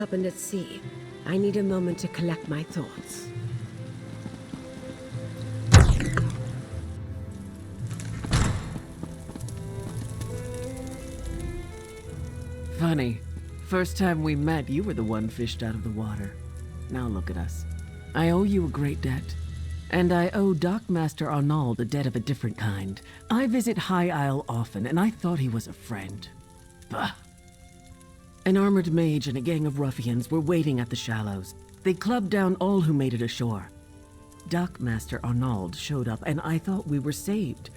happened at sea. I need a moment to collect my thoughts. Funny. First time we met, you were the one fished out of the water. Now look at us. I owe you a great debt. And I owe Dockmaster Arnauld a debt of a different kind. I visit High Isle often, and I thought he was a friend. Bah. An armored mage and a gang of ruffians were waiting at the shallows. They clubbed down all who made it ashore. Dockmaster Arnauld showed up, and I thought we were saved.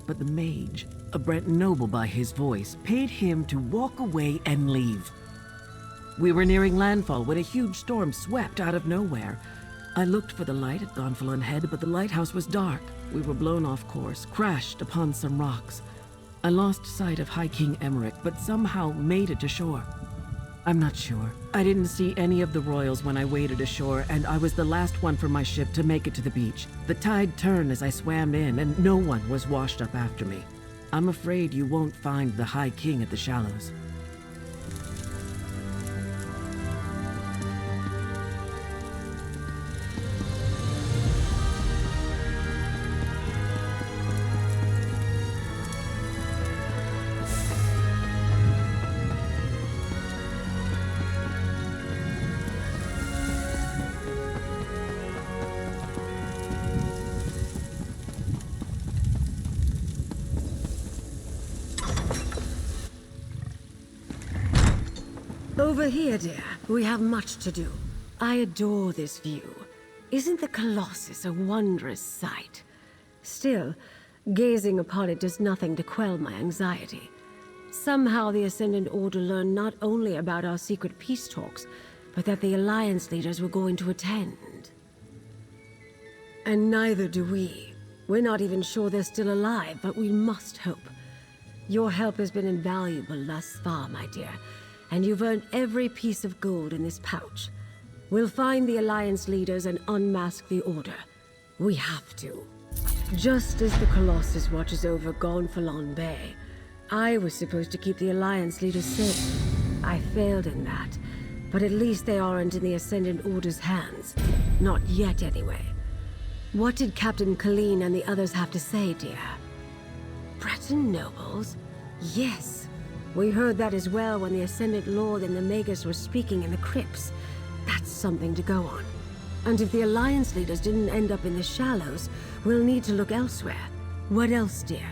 But the mage, a Brent noble by his voice, paid him to walk away and leave. We were nearing landfall when a huge storm swept out of nowhere. I looked for the light at Gonfalon Head, but the lighthouse was dark. We were blown off course, crashed upon some rocks. I lost sight of High King Emmerich, but somehow made it to shore. I'm not sure. I didn't see any of the royals when I waded ashore, and I was the last one from my ship to make it to the beach. The tide turned as I swam in, and no one was washed up after me. I'm afraid you won't find the High King at the shallows. Over here, dear. We have much to do. I adore this view. Isn't the Colossus a wondrous sight? Still, gazing upon it does nothing to quell my anxiety. Somehow the Ascendant Order learned not only about our secret peace talks, but that the Alliance leaders were going to attend. And neither do we. We're not even sure they're still alive, but we must hope. Your help has been invaluable thus far, my dear. And you've earned every piece of gold in this pouch. We'll find the Alliance leaders and unmask the Order. We have to. Just as the Colossus watches over Gonfalon Bay, I was supposed to keep the Alliance leaders safe. I failed in that, but at least they aren't in the Ascendant Order's hands. Not yet, anyway. What did Captain Colleen and the others have to say, dear? Breton nobles? Yes. We heard that as well when the Ascendant Lord and the Magus were speaking in the crypts. That's something to go on. And if the Alliance leaders didn't end up in the shallows, we'll need to look elsewhere. What else, dear?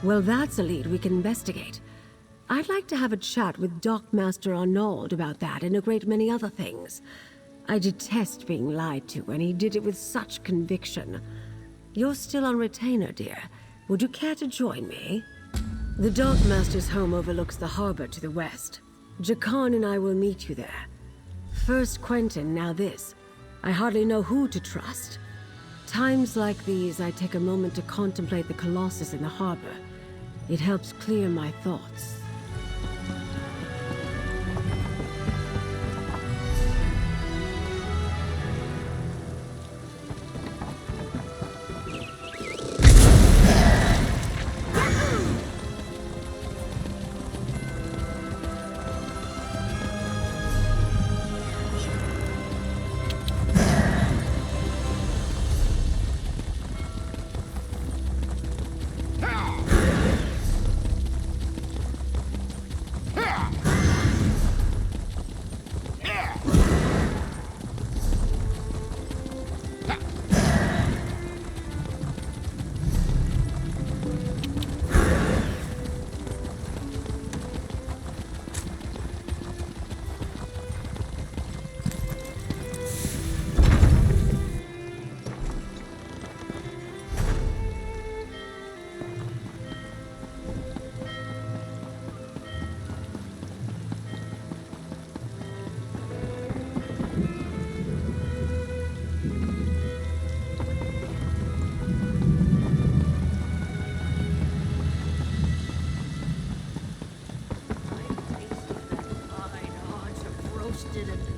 Well, that's a lead we can investigate. I'd like to have a chat with Dockmaster Arnauld about that and a great many other things. I detest being lied to, and he did it with such conviction. You're still on retainer, dear. Would you care to join me? The Dockmaster's home overlooks the harbor to the west. Jakan and I will meet you there. First Quentin, now this. I hardly know who to trust. Times like these, I take a moment to contemplate the Colossus in the harbor. It helps clear my thoughts.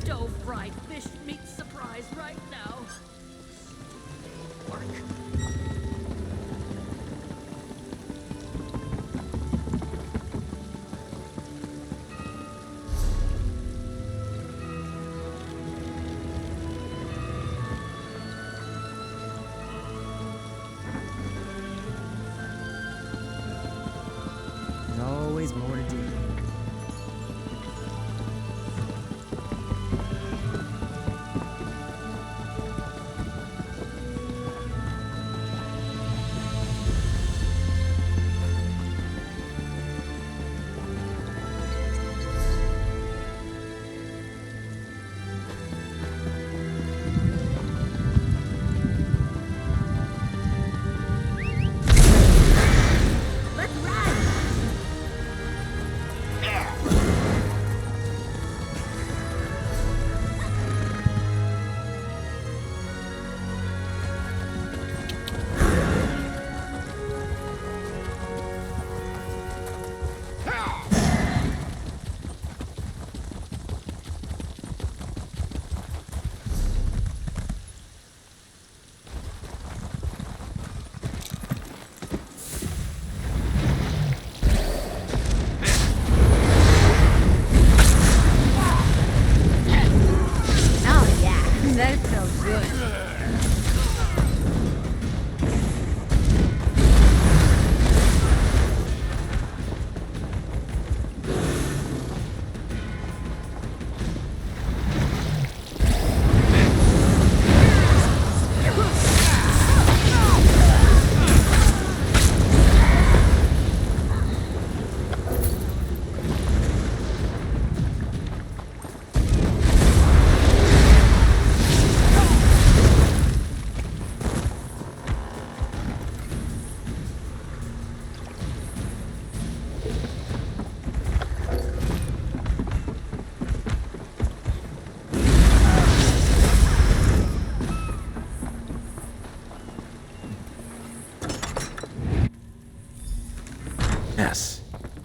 Dough-fried fish meat surprise right now. Work.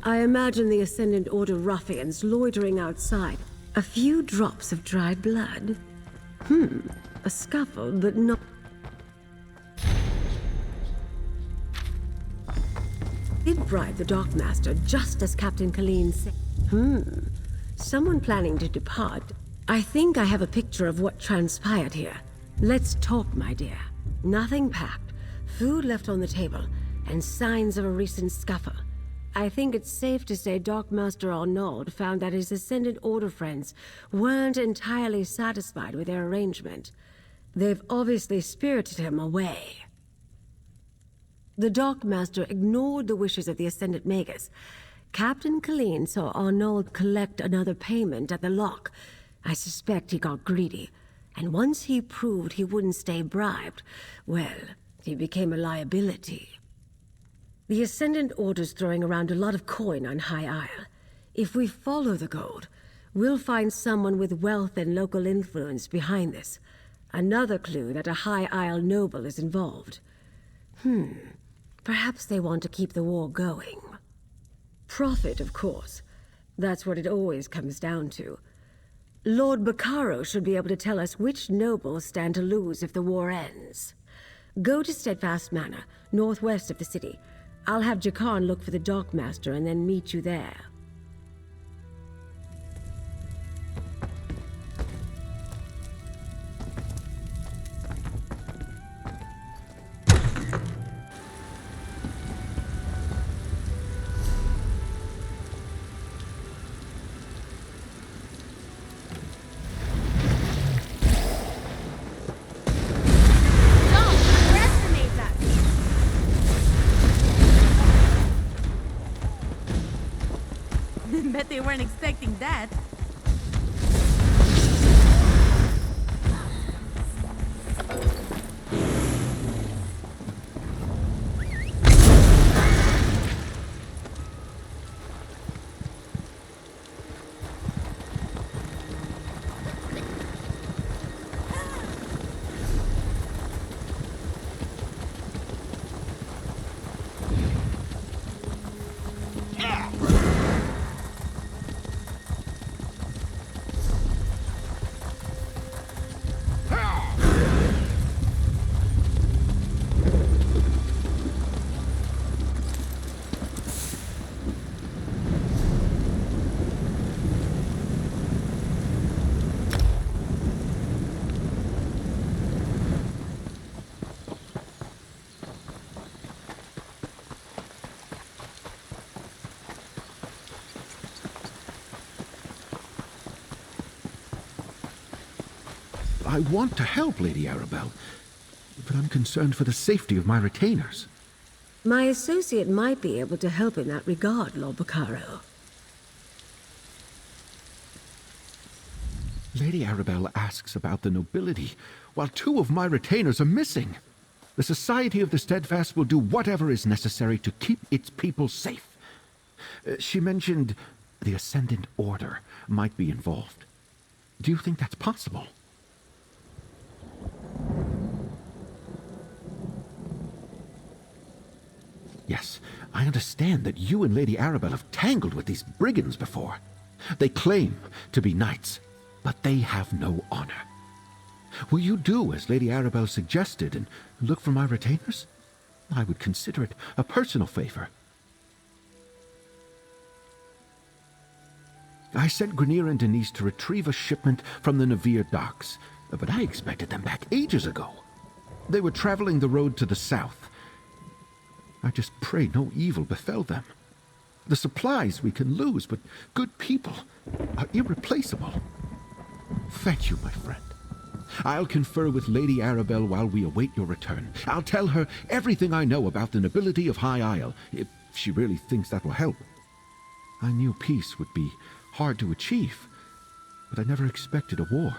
I imagine the Ascendant Order ruffians loitering outside. A few drops of dried blood. A scuffle, but not... Did bribe the Dockmaster just as Captain Colleen said. Someone planning to depart. I think I have a picture of what transpired here. Let's talk, my dear. Nothing packed, food left on the table, and signs of a recent scuffle. I think it's safe to say Dockmaster Arnauld found that his Ascendant Order friends weren't entirely satisfied with their arrangement. They've obviously spirited him away. The Dockmaster ignored the wishes of the Ascendant Magus. Captain Colleen saw Arnauld collect another payment at the lock. I suspect he got greedy, and once he proved he wouldn't stay bribed, well, he became a liability. The Ascendant Order's throwing around a lot of coin on High Isle. If we follow the gold, we'll find someone with wealth and local influence behind this. Another clue that a High Isle noble is involved. Perhaps they want to keep the war going. Profit, of course. That's what it always comes down to. Lord Bacaro should be able to tell us which nobles stand to lose if the war ends. Go to Steadfast Manor, northwest of the city. I'll have Jakarn look for the Dockmaster and then meet you there. Bet they weren't expecting that. I want to help, Lady Arabelle, but I'm concerned for the safety of my retainers. My associate might be able to help in that regard, Lord Bacaro. Lady Arabelle asks about the nobility, while 2 of my retainers are missing. The Society of the Steadfast will do whatever is necessary to keep its people safe. She mentioned the Ascendant Order might be involved. Do you think that's possible? Yes, I understand that you and Lady Arabelle have tangled with these brigands before. They claim to be knights, but they have no honor. Will you do as Lady Arabelle suggested and look for my retainers? I would consider it a personal favor. I sent Grenier and Denise to retrieve a shipment from the Navir docks, but I expected them back ages ago. They were traveling the road to the south. I just pray no evil befell them. The supplies we can lose, but good people are irreplaceable. Thank you, my friend. I'll confer with Lady Arabelle while we await your return. I'll tell her everything I know about the nobility of High Isle, if she really thinks that will help. I knew peace would be hard to achieve, but I never expected a war.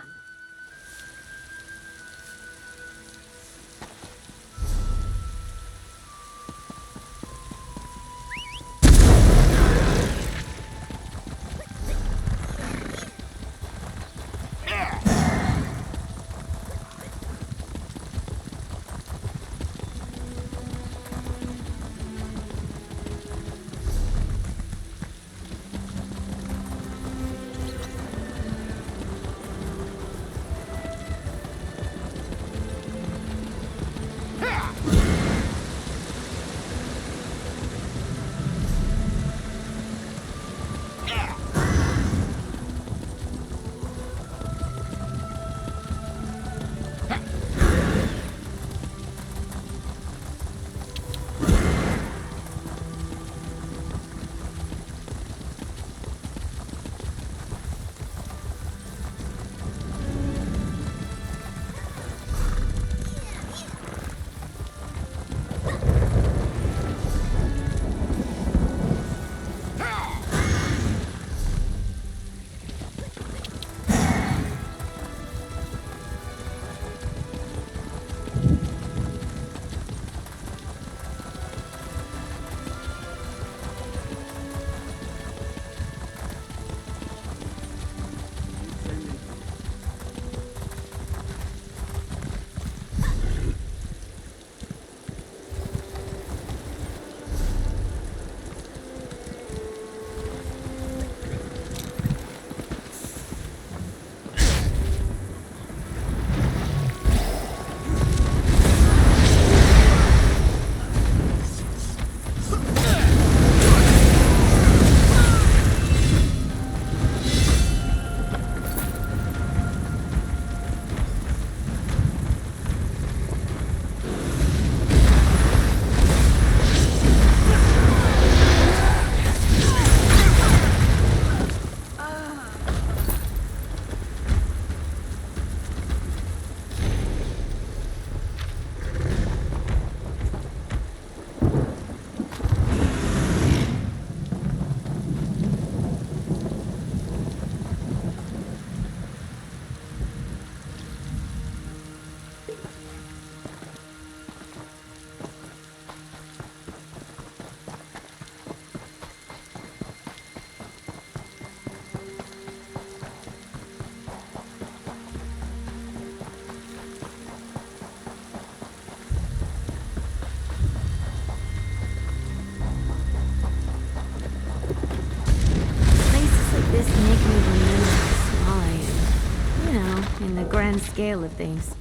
in the grand scale of things.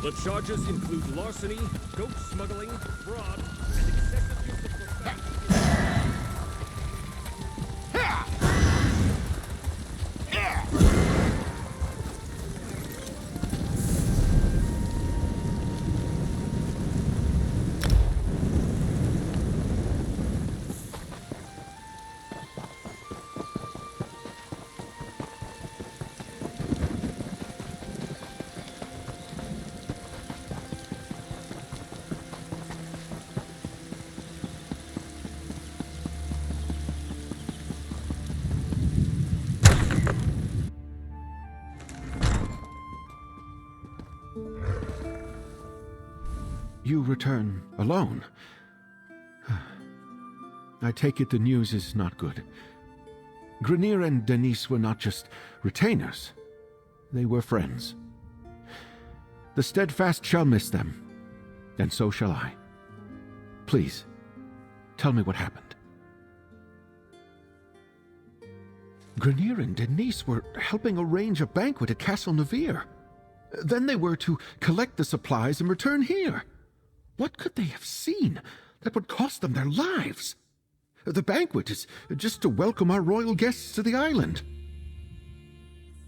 The charges include larceny, dope smuggling, fraud, and excessive use of profanity. You return alone. I take it the news is not good. Grineer and Denise were not just retainers. They were friends. The Steadfast shall miss them, and so shall I. Please, tell me what happened. Grineer and Denise were helping arrange a banquet at Castle Navir. Then they were to collect the supplies and return here. What could they have seen that would cost them their lives? The banquet is just to welcome our royal guests to the island.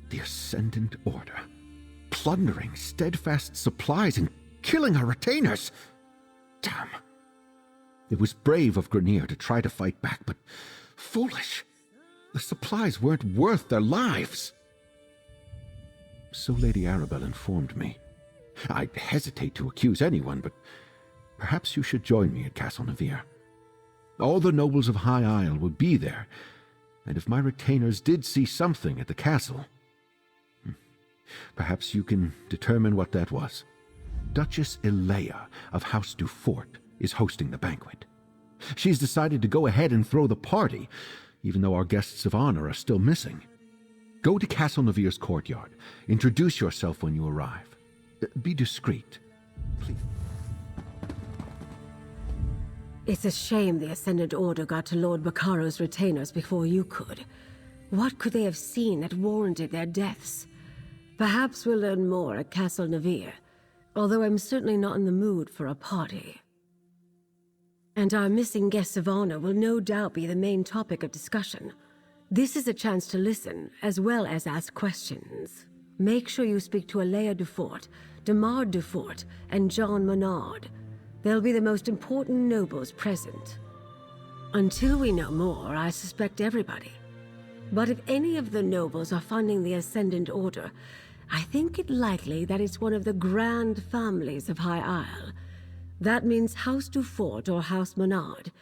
The Ascendant Order, plundering Steadfast supplies and killing our retainers. Damn. It was brave of Grineer to try to fight back, but foolish. The supplies weren't worth their lives. So Lady Arabelle informed me. I'd hesitate to accuse anyone, but perhaps you should join me at Castle Navir. All the nobles of High Isle will be there, and if my retainers did see something at the castle, perhaps you can determine what that was. Duchess Elea of House Dufort is hosting the banquet. She's decided to go ahead and throw the party, even though our guests of honor are still missing. Go to Castle Navir's courtyard. Introduce yourself when you arrive. Be discreet, please. It's a shame the Ascendant Order got to Lord Bacaro's retainers before you could. What could they have seen that warranted their deaths? Perhaps we'll learn more at Castle Navir, although I'm certainly not in the mood for a party. And our missing guests of honor will no doubt be the main topic of discussion. This is a chance to listen, as well as ask questions. Make sure you speak to Elea Dufort, Demar Dufort, and John Menard. They'll be the most important nobles present. Until we know more, I suspect everybody. But if any of the nobles are funding the Ascendant Order, I think it likely that it's one of the grand families of High Isle. That means House Dufort or House Menard.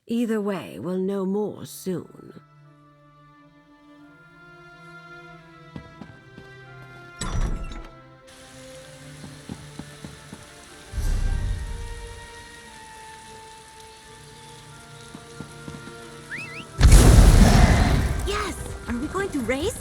Either way, we'll know more soon. Yes! Are we going to race?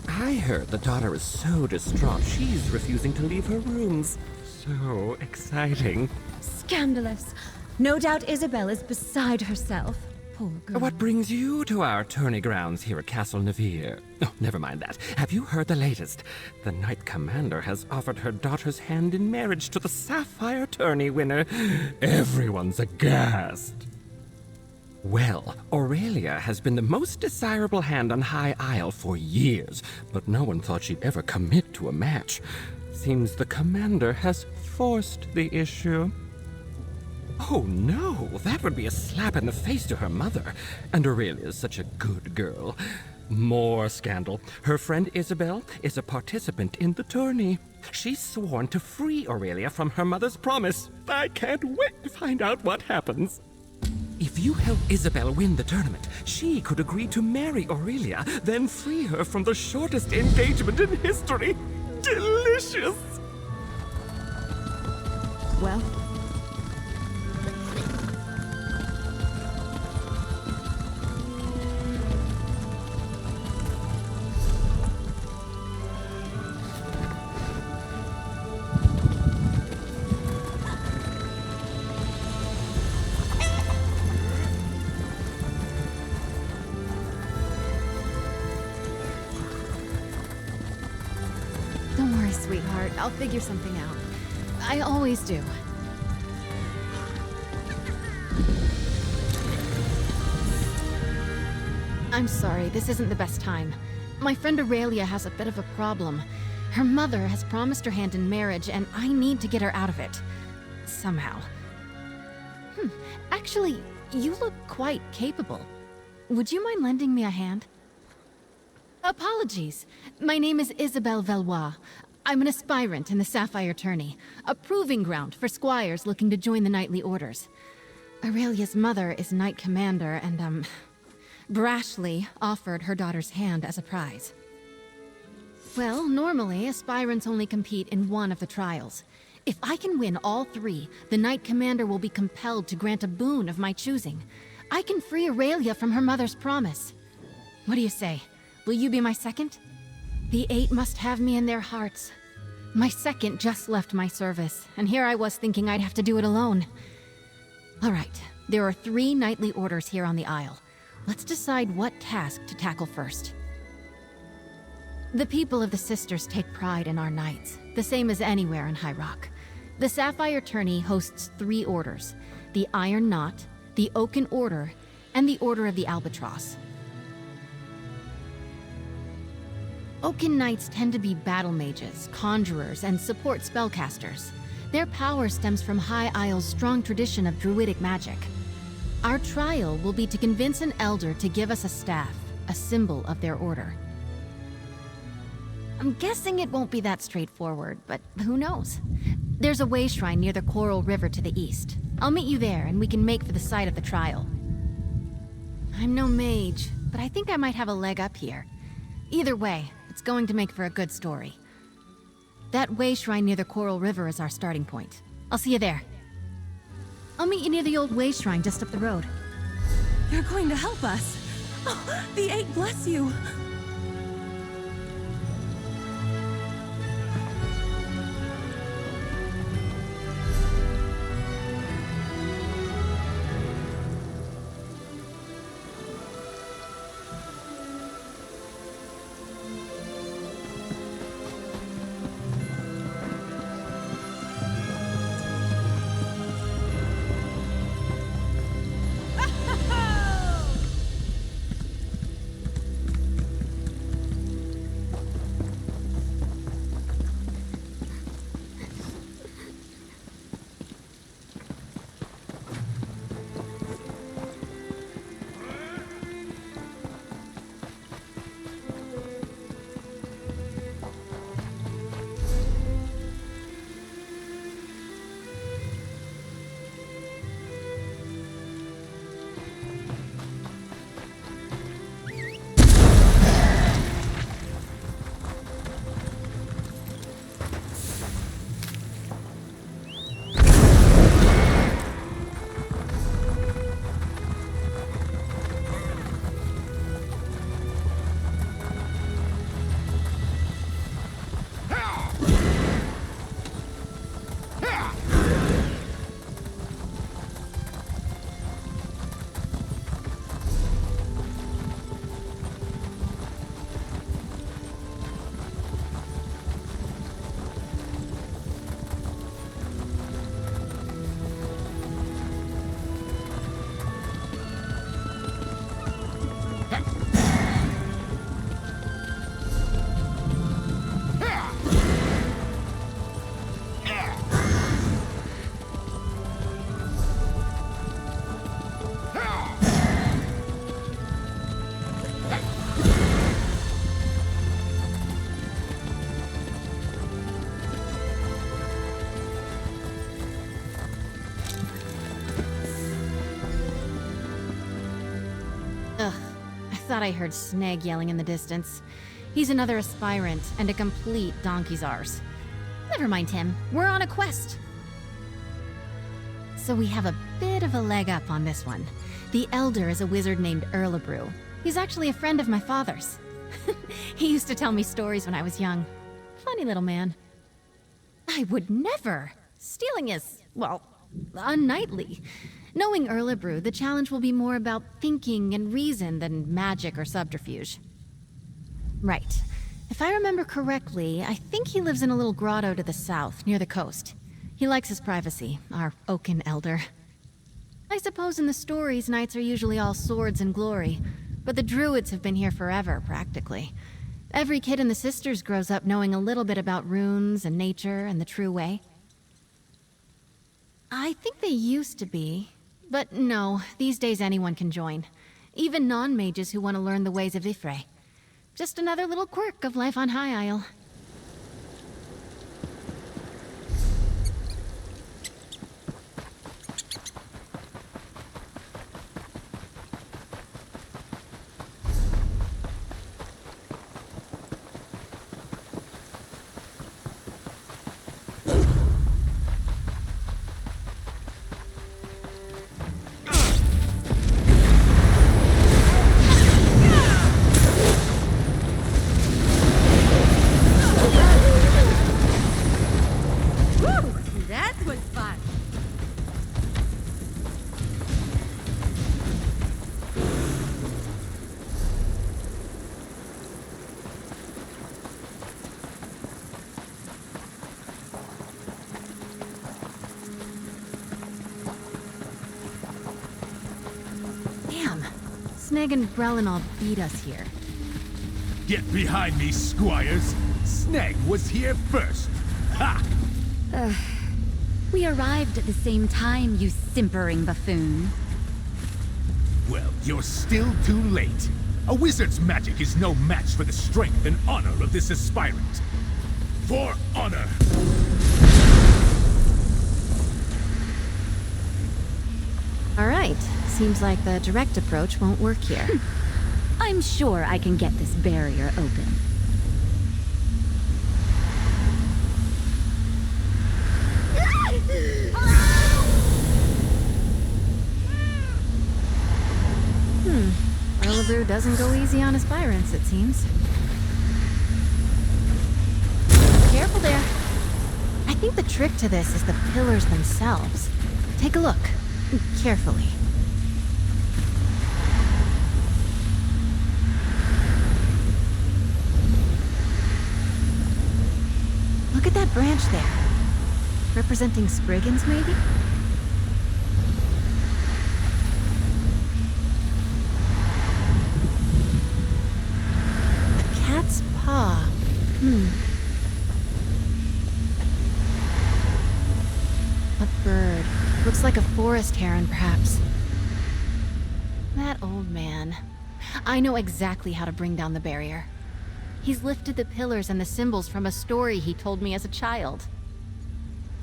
I heard the daughter is so distraught she's refusing to leave her rooms. So exciting. Scandalous. No doubt Isabel is beside herself. Poor girl. What brings you to our tourney grounds here at Castle Navir? Oh, never mind that. Have you heard the latest? The Knight Commander has offered her daughter's hand in marriage to the Sapphire tourney winner. Everyone's aghast. Well, Aurelia has been the most desirable hand on High Isle for years, but no one thought she'd ever commit to a match. Seems the Commander has forced the issue. Oh no, that would be a slap in the face to her mother. And Aurelia is such a good girl. More scandal. Her friend Isabel is a participant in the tourney. She's sworn to free Aurelia from her mother's promise. I can't wait to find out what happens. If you help Isabel win the tournament, she could agree to marry Aurelia, then free her from the shortest engagement in history. Delicious! Well, don't worry, sweetheart. I'll figure something out. I always do. I'm sorry, this isn't the best time. My friend Aurelia has a bit of a problem. Her mother has promised her hand in marriage, and I need to get her out of it. Somehow. Actually, you look quite capable. Would you mind lending me a hand? Apologies. My name is Isabelle Valois. I'm an aspirant in the Sapphire Tourney, a proving ground for squires looking to join the knightly orders. Aurelia's mother is Knight Commander, and, brashly offered her daughter's hand as a prize. Well, normally, aspirants only compete in one of the trials. If I can win all three, the Knight Commander will be compelled to grant a boon of my choosing. I can free Aurelia from her mother's promise. What do you say? Will you be my second? The Eight must have me in their hearts. My second just left my service, and here I was thinking I'd have to do it alone. All right, there are 3 knightly orders here on the Isle. Let's decide what task to tackle first. The people of the Sisters take pride in our knights, the same as anywhere in High Rock. The Sapphire Tourney hosts 3 orders: the Iron Knot, the Oaken Order, and the Order of the Albatross. Oaken Knights tend to be battle mages, conjurers, and support spellcasters. Their power stems from High Isle's strong tradition of druidic magic. Our trial will be to convince an elder to give us a staff, a symbol of their order. I'm guessing it won't be that straightforward, but who knows? There's a way shrine near the Coral River to the east. I'll meet you there, and we can make for the site of the trial. I'm no mage, but I think I might have a leg up here. Either way, it's going to make for a good story. That way shrine near the Coral River is our starting point. I'll see you there. I'll meet you near the old way shrine just up the road. You're going to help us. Oh, the Eight bless you. thought I heard Sneg yelling in the distance. He's another aspirant and a complete donkey's arse. Never mind him. We're on a quest. So we have a bit of a leg up on this one. The Elder is a wizard named Erlebrew. He's actually a friend of my father's. He used to tell me stories when I was young. Funny little man. I would never. Stealing is, well, unknightly. Knowing Erlebrew, the challenge will be more about thinking and reason than magic or subterfuge. Right. If I remember correctly, I think he lives in a little grotto to the south, near the coast. He likes his privacy, our Oaken Elder. I suppose in the stories, knights are usually all swords and glory, but the druids have been here forever, practically. Every kid in the Sisters grows up knowing a little bit about runes and nature and the true way. I think they used to be, but no, these days anyone can join. Even non-mages who want to learn the ways of Y'ffre. Just another little quirk of life on High Isle. That was fun. Damn. Sneg and Brelinald beat us here. Get behind me, squires! Sneg was here first! Ha! We arrived at the same time, you simpering buffoon. Well, you're still too late. A wizard's magic is no match for the strength and honor of this aspirant. For honor! Alright, seems like the direct approach won't work here. I'm sure I can get this barrier open. Erlebrew doesn't go easy on aspirants, it seems. Careful there. I think the trick to this is the pillars themselves. Take a look. Carefully. Look at that branch there. Representing Spriggans, maybe? A cat's paw. A bird. Looks like a forest heron, perhaps. That old man. I know exactly how to bring down the barrier. He's lifted the pillars and the symbols from a story he told me as a child.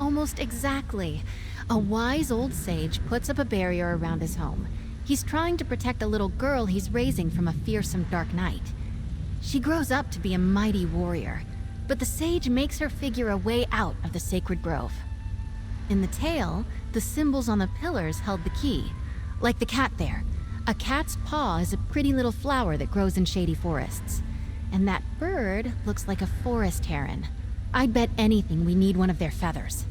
Almost exactly. A wise old sage puts up a barrier around his home. He's trying to protect a little girl he's raising from a fearsome dark knight. She grows up to be a mighty warrior, but the sage makes her figure a way out of the sacred grove. In the tale, the symbols on the pillars held the key. Like the cat there. A cat's paw is a pretty little flower that grows in shady forests. And that bird looks like a forest heron. I'd bet anything we need one of their feathers.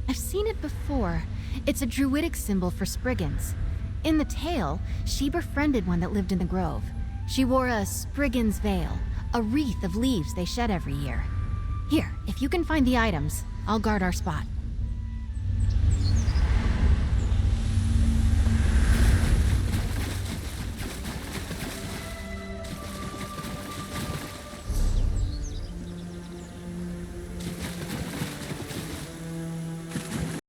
I've seen it before. It's a druidic symbol for Spriggans. In the tale, she befriended one that lived in the grove. She wore a Spriggan's veil, a wreath of leaves they shed every year. Here, if you can find the items, I'll guard our spot.